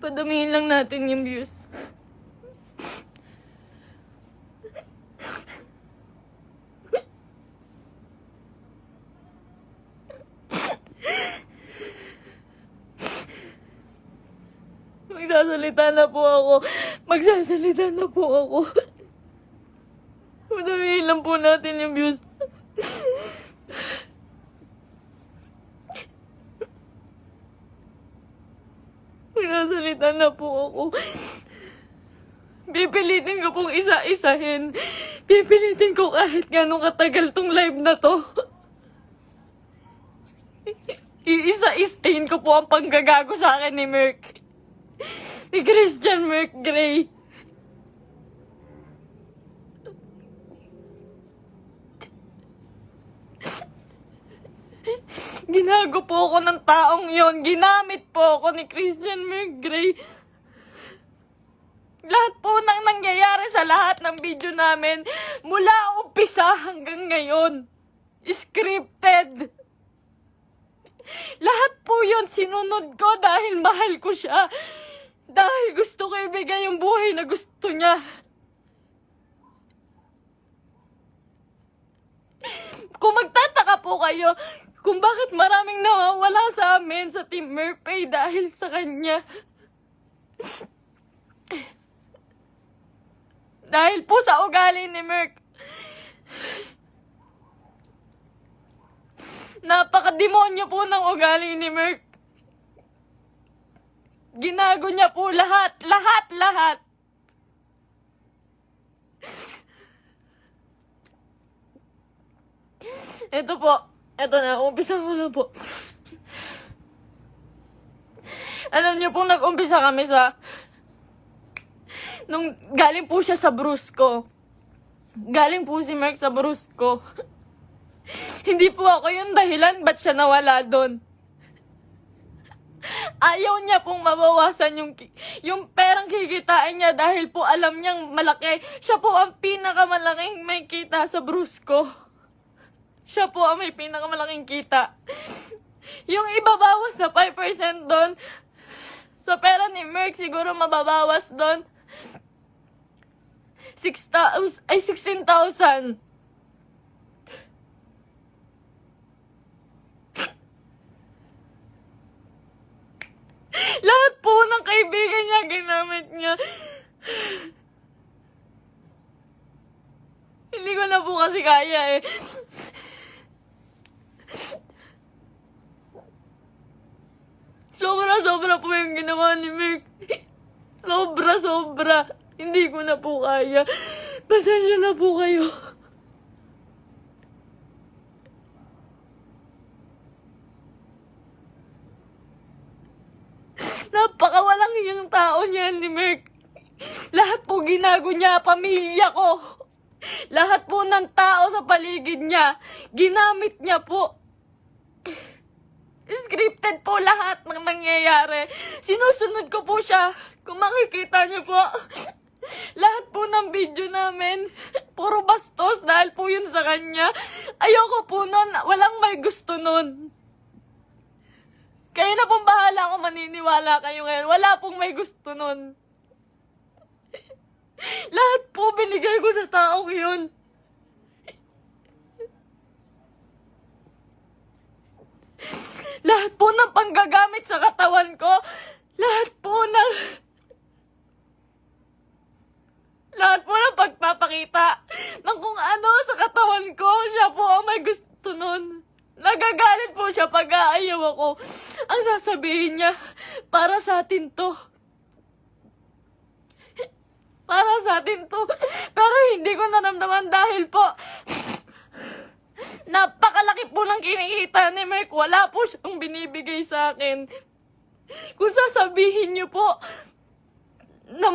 Padamihin lang natin yung views. Magsasalita na po ako. Magsasalita na po ako. Padamihin lang po natin yung views. Magsasalita na po ako. Pipilitin ko pong isa-isahin. Pipilitin ko kahit gano'ng katagal tong live na to. Iisa-istain ko po ang panggagago sa akin ni Merc. Ni Christian Merc Gray. Ginago po ako ng taong yon. Ginamit po ako ni Christian Merc Gray. Lahat po nang nangyayari sa lahat ng video namin, mula umpisa hanggang ngayon, scripted. Lahat po yun sinunod ko dahil mahal ko siya. Dahil gusto ko ibigay yung buhay na gusto niya. Kung magtataka po kayo kung bakit maraming nawawala sa amin sa Team Merpay dahil sa kanya. Dahil po sa ugali ni Merc. Napakademonyo po ng ugali ni Merc. Ginago niya po lahat. Ito po. Ito na, umpisa ko na po. Alam niyo po, nag-umpisa kami sa... Nung galing po siya sa Brusco. Galing po si Merc sa Brusco. Hindi po ako yung dahilan ba't siya nawala doon. Ayaw niya pong mabawasan yung perang kikitain niya dahil po alam niyang malaki. Siya po ang pinakamalaking may kita sa Brusco. Siya po ang may pinakamalaking kita. Yung ibabawas na 5% doon, sa pera ni Merc siguro mababawas doon 16,000. Lahat po ng kaibigan niya, ginamit niya. Hindi ko na po kasi kaya eh. Sobra po yung ginawa ni Merc. Sobra. Hindi ko na po kaya. Pasensya na po kayo. Napakawalang hiyang tao niya ni Merc. Lahat po ginago niya, pamilya ko. Lahat po ng tao sa paligid niya, ginamit niya po. Scripted po lahat ng nangyayari. Sinusunod ko po siya. Kung makikita niyo po, lahat po ng video namin, puro bastos dahil po yun sa kanya. Ayoko po nun, walang may gusto nun. Kayo na pong bahala kung maniniwala kayo ngayon. Wala pong may gusto nun. Lahat po binigay ko sa taong yun. Lahat po ng panggagamit sa katawan ko, lahat po ng pagpapakita ng kung ano sa katawan ko, siya po ang may gusto nun. Nagagalit po siya pag aayaw ako. Ang sasabihin niya, para sa atin to. Para sa atin to. Pero hindi ko naramdaman dahil po, napakalaki po ng kinikita ni Merc. Wala po siyang binibigay sa akin. Kung sasabihin niyo po na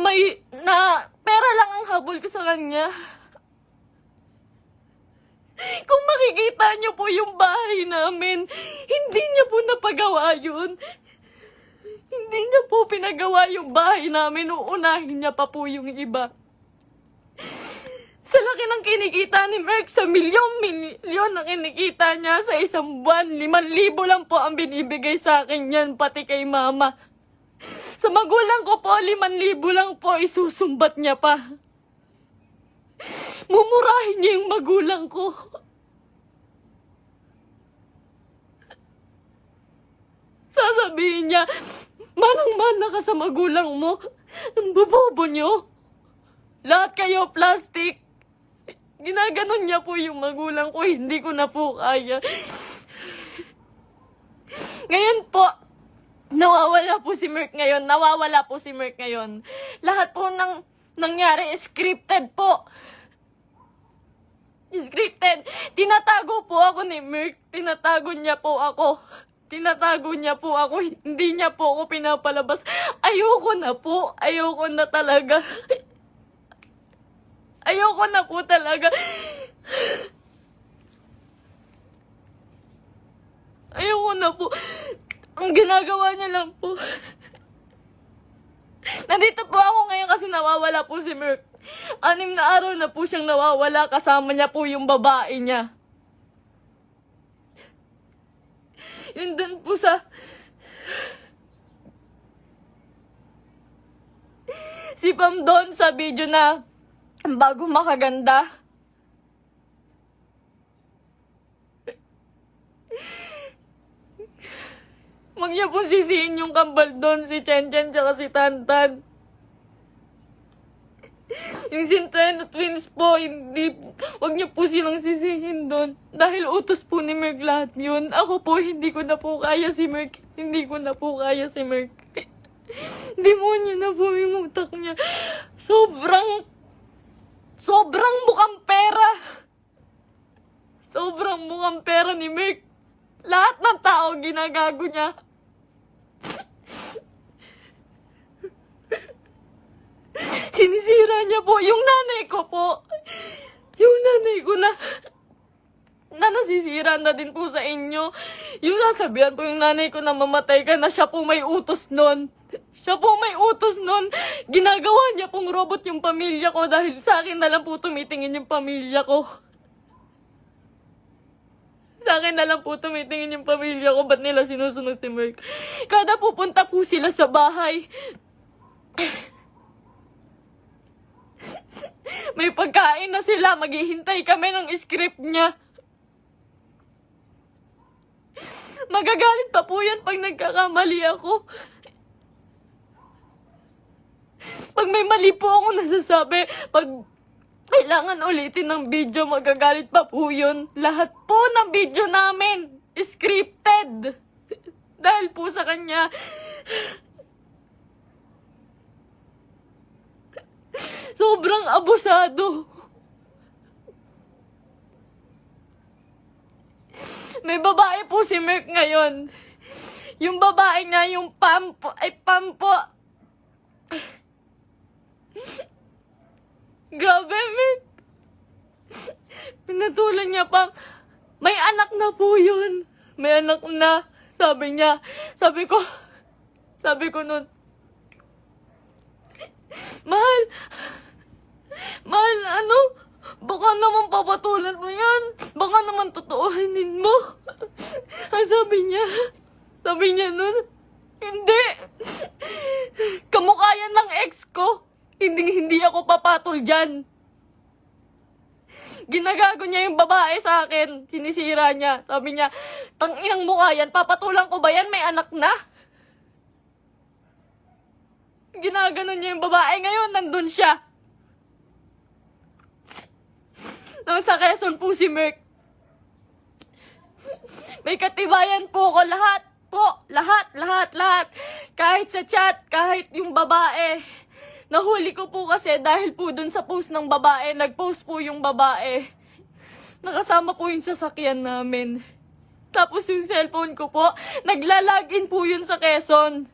pera lang ang habol ko sa kanya. Kung makikita niyo po yung bahay namin, hindi niya po napagawa yun. Hindi niya po pinagawa yung bahay namin. Uunahin niya pa po yung iba. Sa laki ng kinikita ni Merc, sa milyon ang kinikita niya sa isang buwan. 5,000 lang po ang binibigay sa akin yan, pati kay mama. Sa magulang ko po, 5,000 lang po, isusumbat niya pa. Mumurahin niya yung magulang ko. Sasabihin niya, manang-mana ka sa magulang mo. Ang bobobo niyo. Lahat kayo plastic. Ginaganon niya po yung magulang ko, hindi ko na po kaya. Ngayon po, nawawala po si Merc ngayon. Lahat po ng nangyari scripted po. Scripted. Tinatago po ako ni Merc. Tinatago niya po ako. Hindi niya po ako pinapalabas. Ayoko na po. Ayoko na talaga. Ayoko na po talaga. Ayoko na po. Ang ginagawa niya lang po. Nandito po ako ngayon kasi nawawala po si Merc. 6 na araw na po siyang nawawala. Kasama niya po yung babae niya. Yun dun po sa... Si Pam doon sa video na bago makaganda. Huwag niya po sisihin yung kambal doon, si Chen Chen tsaka si Tantan. Yung Centeno twins po, huwag niyo po silang sisihin doon. Dahil utos po ni Merc lahat yun. Ako po, hindi ko na po kaya si Merc. Demonyo na po yung utak niya. Sobrang bukang pera. Sobrang bukang pera ni Merc. Lahat ng tao ginagago niya. Sinisira niya po yung nanay ko po. Yung nanay ko na nasisira na din po sa inyo. Yung sasabihan po yung nanay ko na mamatay ka na, siya po may utos nun. Ginagawa niya pong robot yung pamilya ko dahil sa akin na lang po tumitingin yung pamilya ko. Ba't nila sinusunod si Merc? Kada pupunta po sila sa bahay, may pagkain na sila, maghihintay kami ng script niya. Magagalit pa po yan pag nagkakamali ako. Pag may mali po ako nasasabi, pag kailangan ulitin ng video, magagalit pa po yun. Lahat po ng video namin, scripted. Dahil po sa kanya. Sobrang abusado. May babae po si Merc ngayon. Yung babae niya, yung Pam po. Grabe, Merc. Pinatulan niya pang, may anak na po yun. May anak na. Sabi niya. Sabi ko nun, Mahal, baka naman papatulan mo yan. Baka naman totoohanin mo. Ang sabi niya nun, hindi. Kamukha yan ng ex ko. Hindi ako papatol dyan. Ginagago niya yung babae sa akin. Sinisira niya. Sabi niya, tanginang mukha yan. Papatulan ko ba yan? May anak na. Ginaganon niya yung babae. Ngayon, nandun siya. Nasa Quezon po si Merc. May katibayan po ako. Lahat po. Lahat. Kahit sa chat, kahit yung babae. Nahuli ko po kasi dahil po dun sa post ng babae, nag-post po yung babae. Nakasama po yung sasakyan namin. Tapos yung cellphone ko po, nagla-login po yun sa Quezon.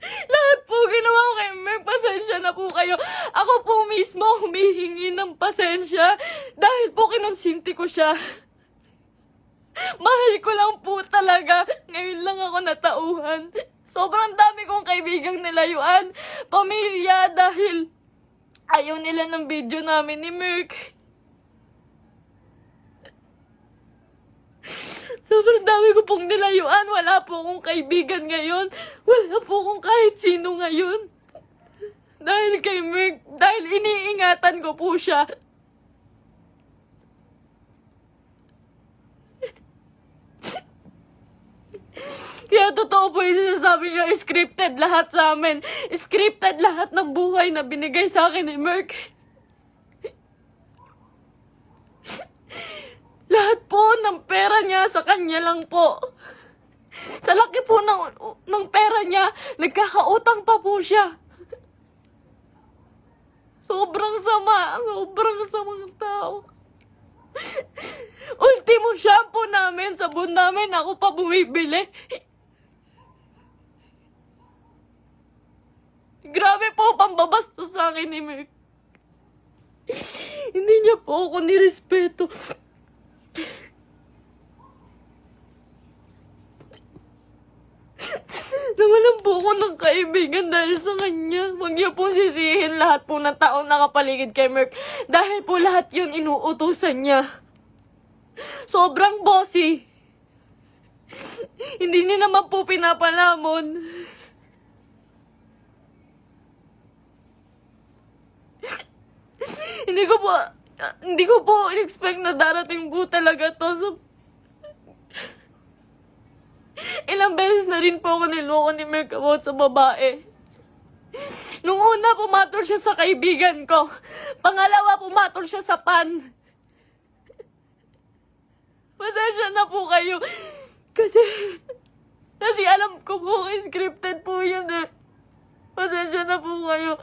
Lahat po ginawa ko kay Merc, pasensya na po kayo. Ako po mismo humihingi ng pasensya dahil po kinonsinti ko siya. Mahal ko lang po talaga. Ngayon lang ako natauhan. Sobrang dami kong kaibigang nilayuan. Pamilya dahil ayaw nila ng video namin ni Merc. Sobrang Ang dami ko pong nilayuan. Wala po akong kaibigan ngayon. Wala po akong kahit sino ngayon. Dahil kay Merk, dahil iniingatan ko po siya. Kaya totoo po yung sinasabi niya, scripted lahat sa amin. Scripted lahat ng buhay na binigay sa akin ni Merk. Lahat po ng pera niya sa kanya lang po. Sa laki po ng pera niya, nagkakautang pa po siya. Sobrang sama, sobrang samang tao. Ultimo shampoo namin, sabon namin, ako pa bumibili. Grabe po, pambabastos sa akin ni Merk. Hindi niya po ako nirespeto. Nawalan po ako ng kaibigan dahil sa kanya. Huwag niya po sisihin lahat po ng taong nakapaligid kay Merk. Dahil po lahat yun inuutusan niya. Sobrang bossy. Hindi niya naman po pinapalamon. Hindi ko po expect na darating po talaga to. So, ilang beses na rin po ako niloko ni Merk about sa babae. Nung una, pumatol siya sa kaibigan ko. Pangalawa, pumatol siya sa pan. Pasensya na po kayo. Kasi alam ko po, scripted po yun eh. Pasensya na po kayo.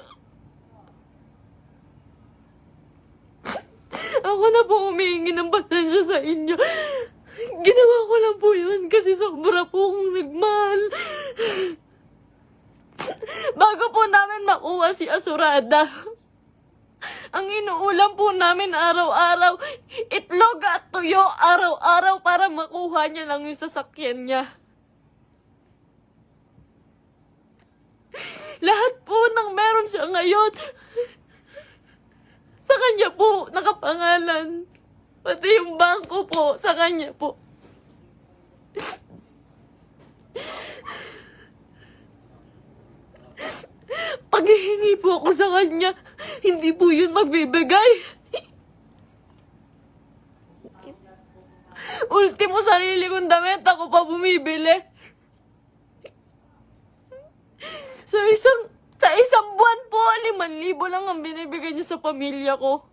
Ako na po humihingi ng pasensya sa inyo. Ginawa ko lang po yun kasi sobra po akong nagmahal. Bago po namin makuha si Asurada, ang inuulam po namin araw-araw, itlog at tuyo araw-araw para makuha niya lang yung sasakyan niya. Lahat po ng meron siya ngayon, sa kanya po nakapangalan. Pati yung bangko po, sa kanya po. Paghihingi po ako sa kanya, hindi po yun magbibigay. Ultimo sarili kong damit, ako pa bumibili. Sa isang buwan po, 5,000 lang ang binibigay niya sa pamilya ko.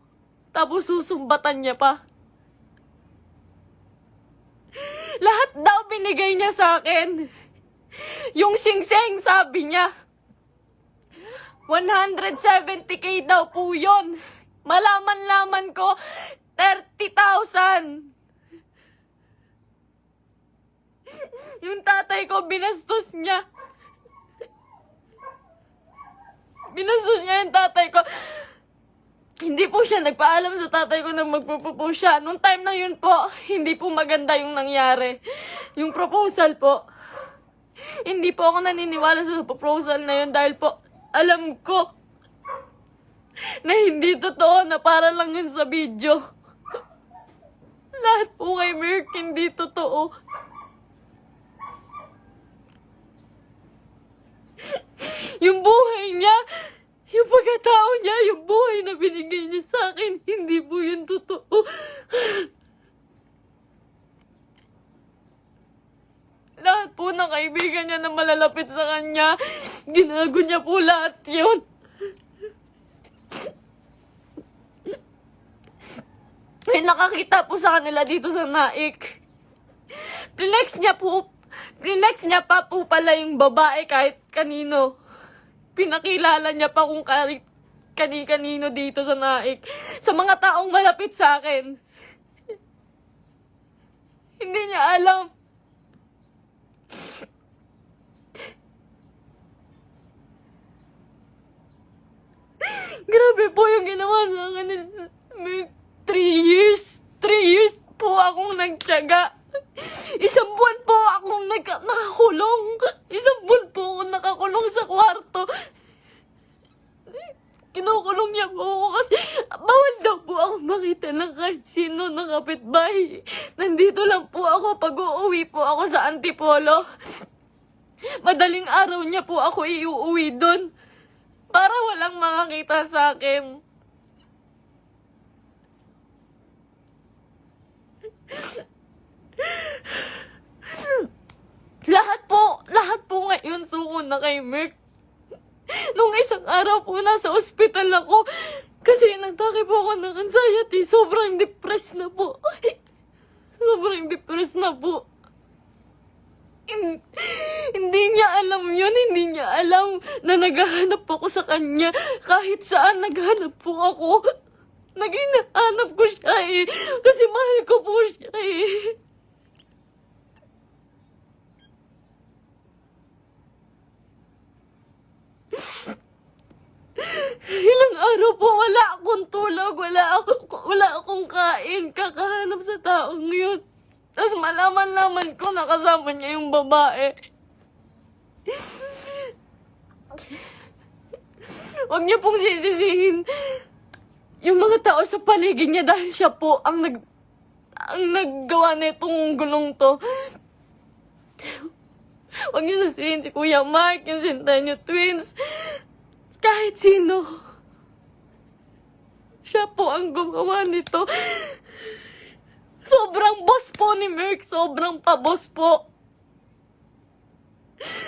Tapos susumbatan niya pa. Lahat daw binigay niya sa akin. Yung singseng, sabi niya, 170K daw po yun. Malaman-laman ko, 30,000. Yung tatay ko, binastos niya. Binastos niya yung tatay ko. Hindi po siya nagpaalam sa tatay ko na magpropose siya. Nung time na yun po, hindi po maganda yung nangyari. Yung proposal po. Hindi po ako naniniwala sa proposal na yun dahil po alam ko na hindi totoo, na para lang yun sa video. Lahat po kay Merk hindi totoo. Yung buhay niya, yung pagkatao niya, yung buhay na binigay niya sa akin, hindi po yun totoo. Lahat po ng kaibigan niya na malalapit sa kanya, ginago niya po lahat yun. May nakakita po sa kanila dito sa Naik. Flex niya pa po pala yung babae kahit kanino. Pinakilala niya pa kung kani-kanino dito sa Naik. Sa mga taong malapit sa akin. Hindi niya alam. Grabe po yung ginawa sa akin. 3 years po akong nagtiyaga. Isang buwan po akong nakakulong. Isang buwan po akong nakakulong sa kwarto. Kinukulong niya po ako kasi bawal daw po ako makita ng kahit sino kapitbahay. Nandito lang po ako pag uuwi po ako sa Antipolo. Madaling araw niya po ako iuuwi doon. Para walang makakita sa akin. Lahat po ngayon suko na kay Merk. Nung isang araw po nasa ospital ako kasi nagtake po ako ng anxiety. Sobrang depressed na po. Sobrang depressed na po. Hindi niya alam yun. Hindi niya alam na naghahanap ako sa kanya. Kahit saan naghahanap po ako. Naghahanap ko siya eh. Kasi mahal ko po siya eh. Ilang araw po wala akong tulog, wala akong kain, kakahanap sa taong yun. Tapos malaman ko na kasama niya yung babae. Huwag niyo pong sisisihin yung mga tao sa paligid niya dahil siya po ang naggawa nitong gulong to. Huwag niyo sisihin si Kuya Mark, yung Centennial Twins. Kahit sino. Siya po ang gumawa nito. Sobrang boss po ni Merk. Sobrang pa-boss po.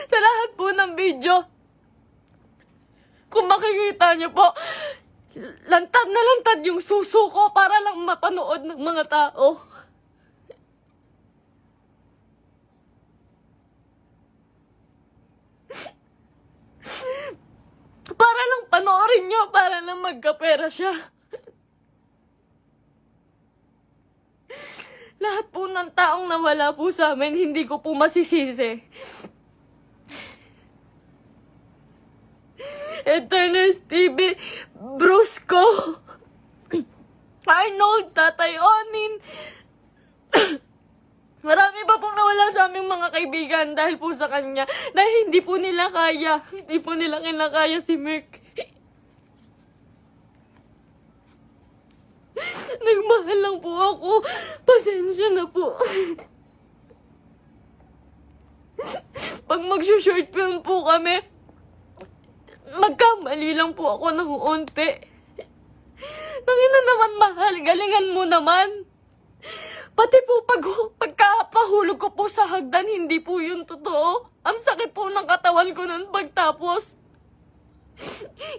Sa lahat po ng video, kung makikita niyo po, lantad na lantad yung suso ko para lang mapanood ng mga tao. Para lang panoorin niyo, para lang magkapera siya. Lahat po ng taong nawala po sa amin, hindi ko po masisisi. Eterners TV, Brusco, Arnold, Tatay Onin. Marami pa pong nawala sa aming mga kaibigan dahil po sa kanya. Dahil hindi po nila kaya. Hindi po nila kinakaya si Merk. Nagmahal lang po ako. Pasensya na po. Pag mag-short film po kami, magkamali lang po ako ng unti. Nangina naman mahal, galingan mo naman. Pati po pagkapahulog ko po sa hagdan, hindi po yun totoo. Ang sakit po ng katawan ko nun pagtapos.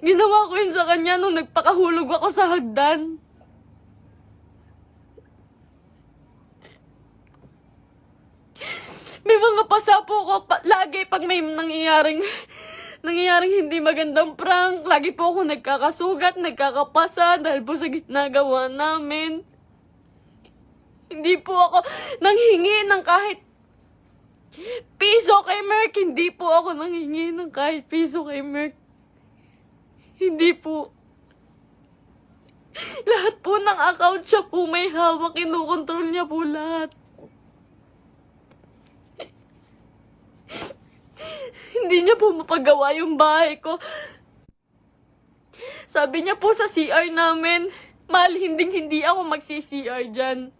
Ginawa ko yun sa kanya nung nagpakahulog ako sa hagdan. May mga pasa po ko lagi pag may nangyayaring hindi magandang prank. Lagi po ako nagkakasugat, nagkakapasa dahil po sa ginagawa namin. Hindi po ako nanghingi ng kahit piso kay Merk. Hindi po ako nanghingi ng kahit piso kay Merk. Hindi po. Lahat po ng account siya po may hawak. Kinukontrol niya po lahat. Hindi niya po mapagawa yung bahay ko. Sabi niya po sa CR namin, mahal, hindi ako magsi-CR dyan.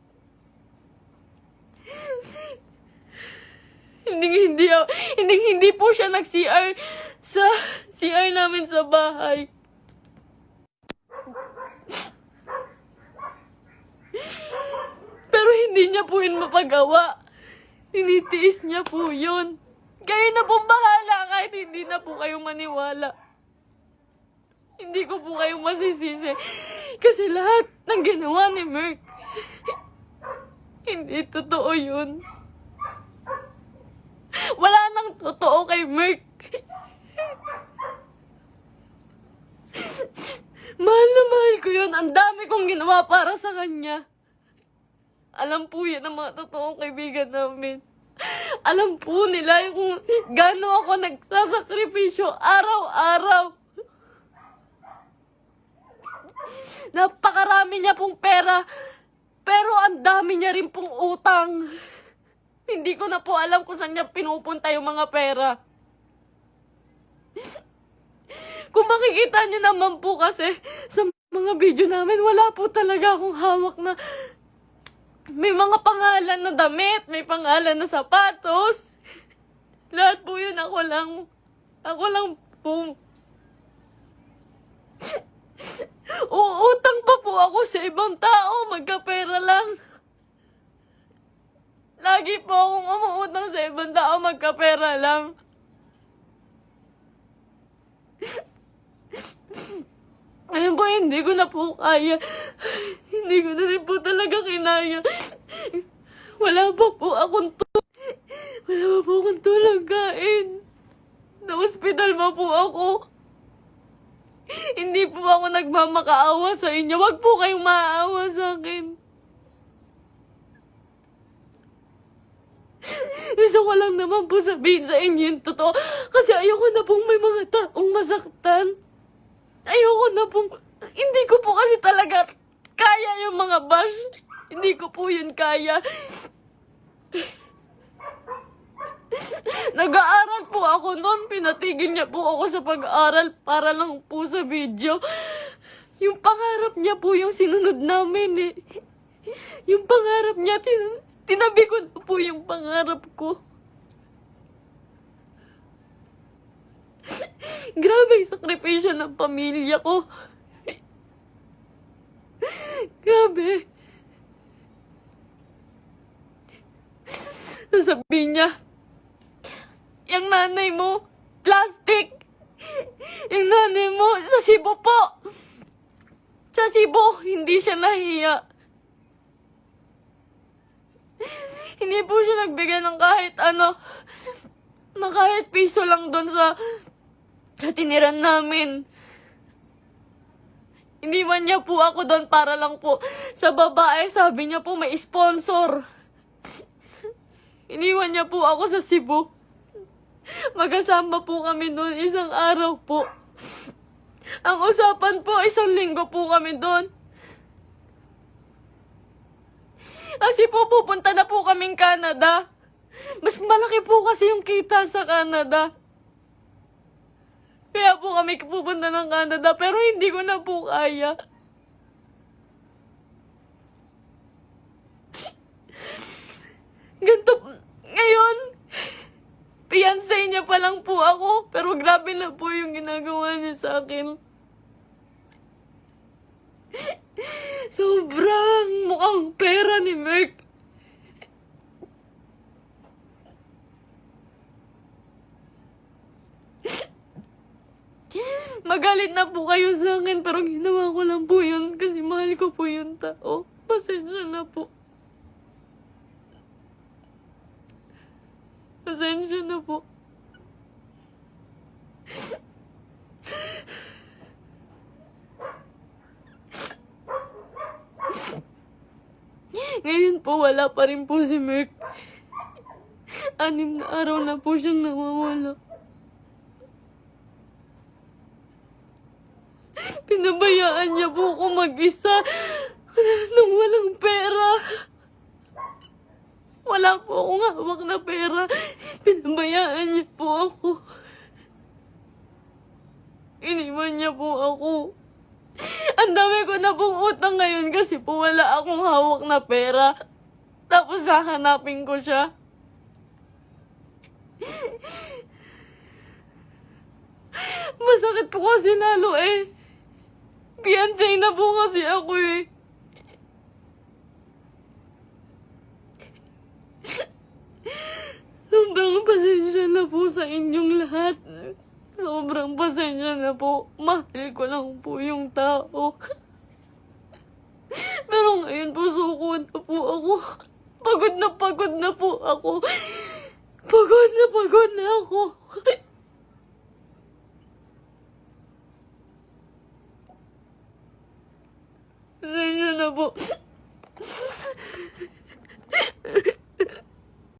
Hindi po siya nag-CR sa CR namin sa bahay. Pero hindi niya po yun mapagawa. Tinitiis niya po yun. Kayo na pong bahala kahit hindi na po kayo maniwala. Hindi ko po kayo masisisi. Kasi lahat ng ginawa ni Merk, hindi totoo yun. Wala nang totoo kay Merk. Mahal na mahal ko yun. Ang dami kong ginawa para sa kanya. Alam po yan ang mga totoong kaibigan namin. Alam po nila kung gaano ako nagsasakripisyo araw-araw. Napakarami niya pong pera, pero ang dami niya rin pong utang. Hindi ko na po alam kung saan niya pinupunta yung mga pera. Kung makikita niyo naman po kasi sa mga video namin, wala po talaga akong hawak na May mga pangalan na damit, may pangalan na sapatos. Lahat po yun ako lang. Ako lang po. Uutang pa po ako sa ibang tao, magkapera lang. Lagi po akong umuutang sa ibang tao, magkapera lang. Ayun po, hindi ko na po kaya. Hindi ko na rin po talaga kinaya. Wala pa po akong tulog kain. Na-hospital pa po ako. Hindi po ako nagmamakaawa sa inyo. Wag po kayong maaawa sa akin. Gusto ko lang naman po sabihin sa inyo yung totoo. Kasi ayoko na pong may mga taong masaktan. Ayoko na pong... Hindi ko po kasi talaga kaya yung mga bash. Hindi ko po yun kaya. Nag-aaral po ako noon. Pinatigil niya po ako sa pag-aaral para lang po sa video. Yung pangarap niya po yung sinunod namin eh. Yung pangarap niya, tinabi ko na po yung pangarap ko. Grabe yung sakripisyo ng pamilya ko. Grabe. Sasabihin niya, yung nanay mo, plastic. Yung nanay mo, sa Cebu po. Sa Cebu, hindi siya nahiya. Hindi po siya nagbigay ng kahit ano, na kahit piso lang doon sa tiniran namin. Iniwan niya po ako doon para lang po sa babae. Sabi niya po may sponsor. Iniwan niya po ako sa Cebu. Magkasama po kami doon isang araw po. Ang usapan po, 1 linggo po kami doon. Kasi po pupunta na po kaming Canada. Mas malaki po kasi yung kita sa Canada. Kaya po kami pupunta ng Canada, pero hindi ko na po kaya. Ganito, ngayon, fiancé niya pa lang po ako, pero grabe na po yung ginagawa niya sa akin. Sobrang mukhang pera ni Merk. Magalit na po kayo sa akin, pero ginawa ko lang po yun kasi mahal ko po yung tao. Pasensya na po. Pasensya na po. Ngayon po, wala pa rin po si Merk. 6 na araw na po siyang nawawala. Pinabayaan niya po ako mag-isa nang walang pera. Wala po akong hawak na pera. Pinabayaan niya po ako. Iniwan niya po ako. Ang dami ko na pong utang ngayon kasi po wala akong hawak na pera. Tapos hahanapin ko siya. Masakit po kasi lalo eh. Fiancé na po kasi ako eh. Sobrang pasensya na po sa inyong lahat. Sobrang pasensya na po. Mahal ko lang po yung tao. Pero ngayon po suko na po ako. Pagod na po ako. Pagod na ako. Pasensya na po.